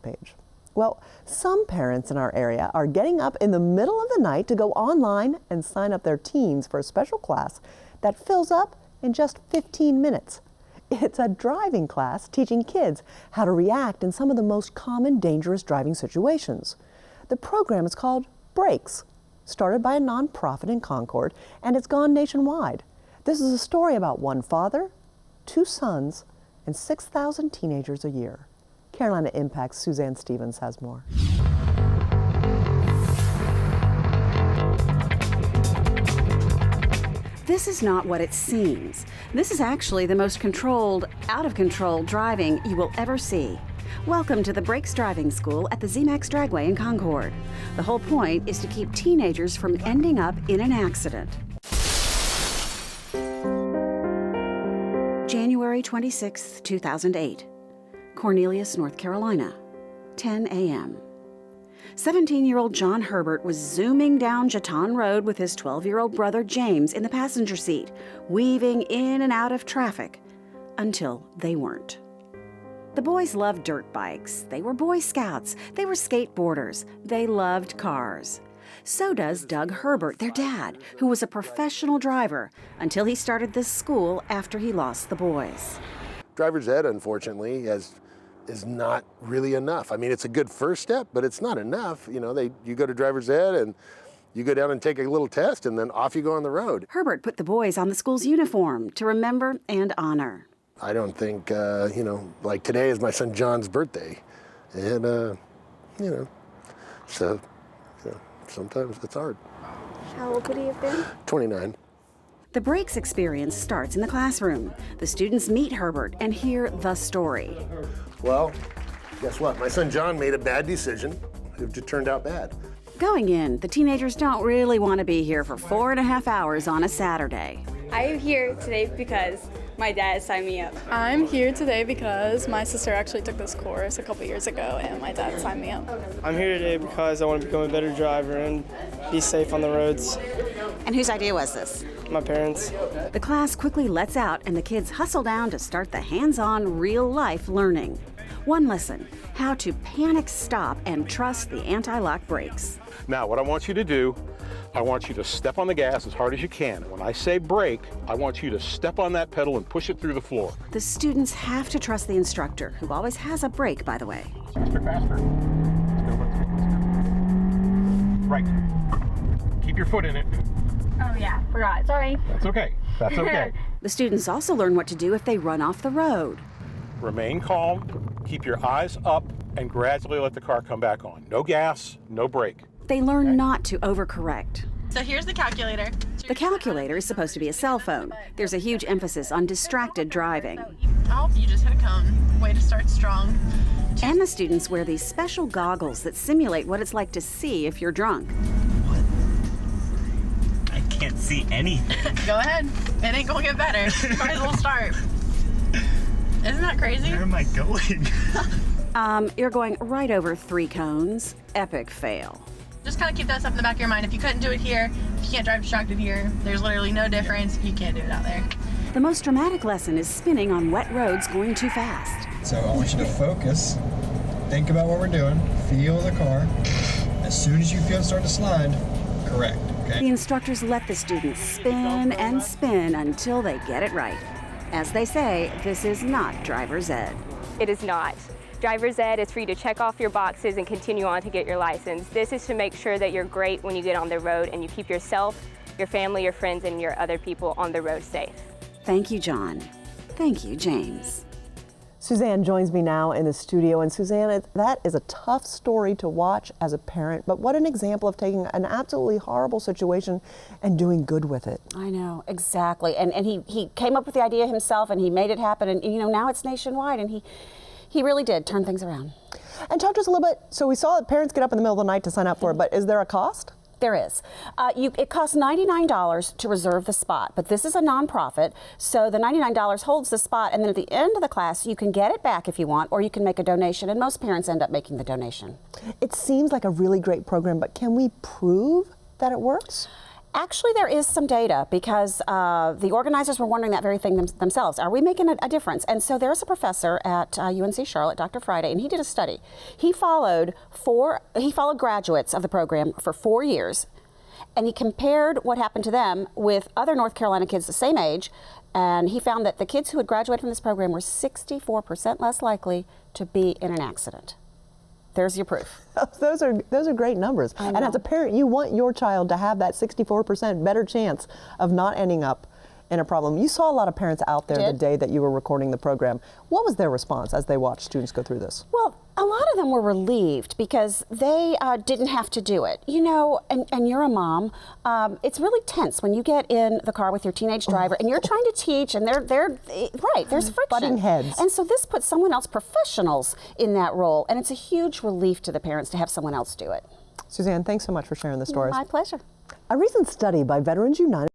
page. Well, some parents in our area are getting up in the middle of the night to go online and sign up their teens for a special class that fills up in just 15 minutes. It's a driving class teaching kids how to react in some of the most common dangerous driving situations. The program is called B.R.A.K.E.S, started by a nonprofit in Concord, and it's gone nationwide. This is a story about one father, 2 sons, and 6,000 teenagers a year. Carolina Impact's Suzanne Stevens has more. This is not what it seems. This is actually the most controlled, out-of-control driving you will ever see. Welcome to the B.R.A.K.E.S driving school at the ZMAX Dragway in Concord. The whole point is to keep teenagers from ending up in an accident. January 26, 2008. Cornelius, North Carolina, 10 a.m. 17-year-old John Herbert was zooming down Jeton Road with his 12-year-old brother James in the passenger seat, weaving in and out of traffic until they weren't. The boys loved dirt bikes. They were Boy Scouts. They were skateboarders. They loved cars. So does Doug Herbert, their dad, who was a professional driver until he started this school after he lost the boys. Driver's ed, unfortunately, is not really enough. I mean, it's a good first step, but it's not enough. You know, you go to driver's ed and you go down and take a little test and then off you go on the road. Herbert put the boys on the school's uniform to remember and honor. I don't think, you know, like today is my son John's birthday. And, you know, so sometimes it's hard. How old would he have been? 29. The B.R.A.K.E.S experience starts in the classroom. The students meet Herbert and hear the story. Well, guess what? My son John made a bad decision. It just turned out bad. Going in, the teenagers don't really want to be here for 4.5 hours on a Saturday. I am here today because my dad signed me up. I'm here today because my sister actually took this course a couple years ago and my dad signed me up. I'm here today because I want to become a better driver and be safe on the roads. And whose idea was this? My parents. The class quickly lets out and the kids hustle down to start the hands-on, real-life learning. One lesson, how to panic stop and trust the anti-lock brakes. Now, what I want you to do, I want you to step on the gas as hard as you can. When I say brake, I want you to step on that pedal and push it through the floor. The students have to trust the instructor, who always has a brake, by the way. Faster, faster. Let's go. Right. Keep your foot in it. Oh yeah, forgot, sorry. That's okay. That's okay. The students also learn what to do if they run off the road. Remain calm, keep your eyes up, and gradually let the car come back on. No gas, no brake. They learn not to overcorrect. So here's the calculator. The calculator is supposed to be a cell phone. There's a huge emphasis on distracted driving. Oh, you just hit a cone. Way to start strong. And the students wear these special goggles that simulate what it's like to see if you're drunk. I can't see anything. Go ahead. It ain't gonna get better. Might as well start. Isn't that crazy? Where am I going? You're going right over 3 cones. Epic fail. Just kind of keep that stuff in the back of your mind. If you couldn't do it here, if you can't drive distracted here, there's literally no difference. You can't do it out there. The most dramatic lesson is spinning on wet roads going too fast. So I want you to focus, think about what we're doing, feel the car. As soon as you feel it start to slide, correct, okay? The instructors let the students spin and spin until they get it right. As they say, this is not driver's ed. It is not. Driver's ed is for you to check off your boxes and continue on to get your license. This is to make sure that you're great when you get on the road and you keep yourself, your family, your friends, and your other people on the road safe. Thank you, John. Thank you, James. Suzanne joins me now in the studio, and Suzanne, that is a tough story to watch as a parent, but what an example of taking an absolutely horrible situation and doing good with it. I know, exactly, and he came up with the idea himself and he made it happen, and you know, now it's nationwide, and he really did turn things around. And talk to us a little bit, so we saw that parents get up in the middle of the night to sign up for it, but is there a cost? There is. It costs $99 to reserve the spot, but this is a nonprofit, so the $99 holds the spot, and then at the end of the class, you can get it back if you want, or you can make a donation, and most parents end up making the donation. It seems like a really great program, but can we prove that it works? Actually, there is some data because the organizers were wondering that very thing themselves. Are we making a difference? And so there's a professor at UNC Charlotte, Dr. Friday, and he did a study. He followed graduates of the program for 4 years, and he compared what happened to them with other North Carolina kids the same age, and he found that the kids who had graduated from this program were 64% less likely to be in an accident. There's your proof. Those are great numbers. And as a parent, you want your child to have that 64% better chance of not ending up in a problem. You saw a lot of parents out there the day that you were recording the program. What was their response as they watched students go through this? Well, a lot of them were relieved because they didn't have to do it. You know, and you're a mom. It's really tense when you get in the car with your teenage driver and you're trying to teach, and there's friction. Butting heads. And so this puts someone else, professionals, in that role, and it's a huge relief to the parents to have someone else do it. Suzanne, thanks so much for sharing the stories. My pleasure. A recent study by Veterans United